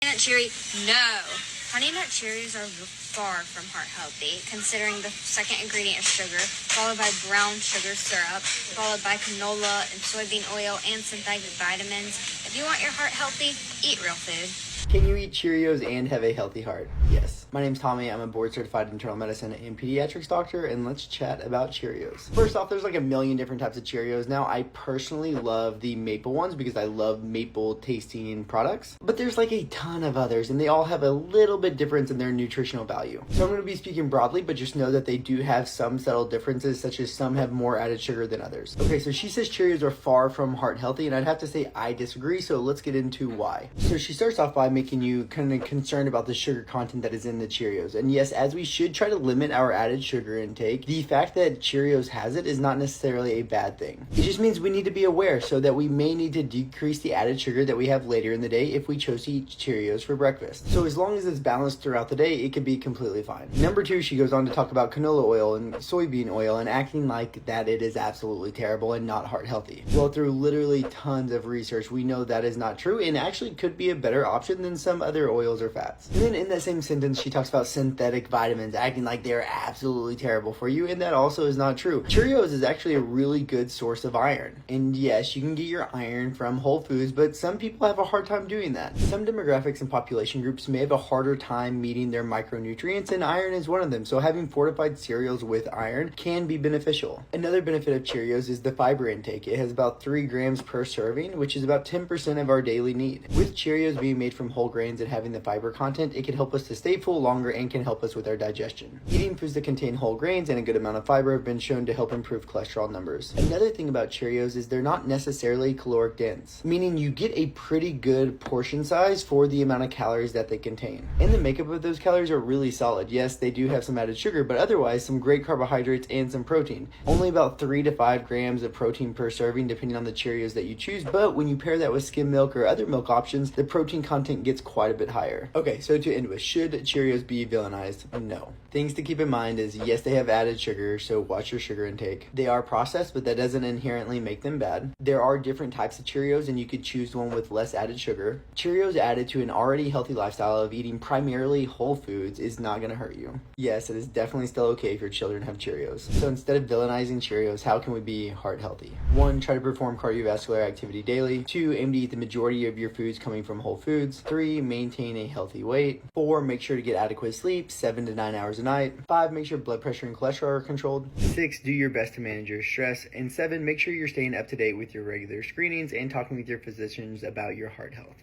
Nut Cheery, no. Honey Nut Cheerios are far from heart healthy, considering the second ingredient is sugar, followed by brown sugar syrup, followed by canola and soybean oil and synthetic vitamins. If you want your heart healthy, eat real food. Can you eat Cheerios and have a healthy heart? Yes. My name's Tommy. I'm a board-certified internal medicine and pediatrics doctor, and let's chat about Cheerios. First off, there's like a million different types of Cheerios. Now, I personally love the maple ones because I love maple tasting products, but there's like a ton of others, and they all have a little bit difference in their nutritional value. So I'm going to be speaking broadly, but just know that they do have some subtle differences, such as some have more added sugar than others. Okay, so she says Cheerios are far from heart healthy, and I'd have to say I disagree, so let's get into why. So she starts off by making you kind of concerned about the sugar content that is in the Cheerios. And yes, as we should try to limit our added sugar intake, the fact that Cheerios has it is not necessarily a bad thing. It just means we need to be aware so that we may need to decrease the added sugar that we have later in the day if we chose to eat Cheerios for breakfast. So as long as it's balanced throughout the day, it could be completely fine. Number 2, she goes on to talk about canola oil and soybean oil and acting like that it is absolutely terrible and not heart healthy. Well, through literally tons of research, we know that is not true and actually could be a better option than some other oils or fats. And then in that same sentence, she talks about synthetic vitamins, acting like they're absolutely terrible for you, and that also is not true. Cheerios is actually a really good source of iron. And yes, you can get your iron from Whole Foods, but some people have a hard time doing that. Some demographics and population groups may have a harder time meeting their micronutrients, and iron is one of them, so having fortified cereals with iron can be beneficial. Another benefit of Cheerios is the fiber intake. It has about 3 grams per serving, which is about 10% of our daily need. With Cheerios being made from whole grains and having the fiber content, it can help us to stay full longer and can help us with our digestion. Eating foods that contain whole grains and a good amount of fiber have been shown to help improve cholesterol numbers. Another thing about Cheerios is they're not necessarily caloric dense, meaning you get a pretty good portion size for the amount of calories that they contain. And the makeup of those calories are really solid. Yes, they do have some added sugar, but otherwise some great carbohydrates and some protein. Only about 3 to 5 grams of protein per serving depending on the Cheerios that you choose, but when you pair that with skim milk or other milk options, the protein content gets quite a bit higher. Okay, so to end with, should Cheerios be villainized? No. Things to keep in mind is, yes, they have added sugar, so watch your sugar intake. They are processed, but that doesn't inherently make them bad. There are different types of Cheerios, and you could choose one with less added sugar. Cheerios added to an already healthy lifestyle of eating primarily whole foods is not going to hurt you. Yes, it is definitely still okay if your children have Cheerios. So instead of villainizing Cheerios, how can we be heart healthy? 1, try to perform cardiovascular activity daily. 2, aim to eat the majority of your foods coming from whole foods. 3, maintain a healthy weight. 4, make sure to get adequate sleep, 7 to 9 hours a night. 5, make sure blood pressure and cholesterol are controlled. 6, do your best to manage your stress. And 7, make sure you're staying up to date with your regular screenings and talking with your physicians about your heart health.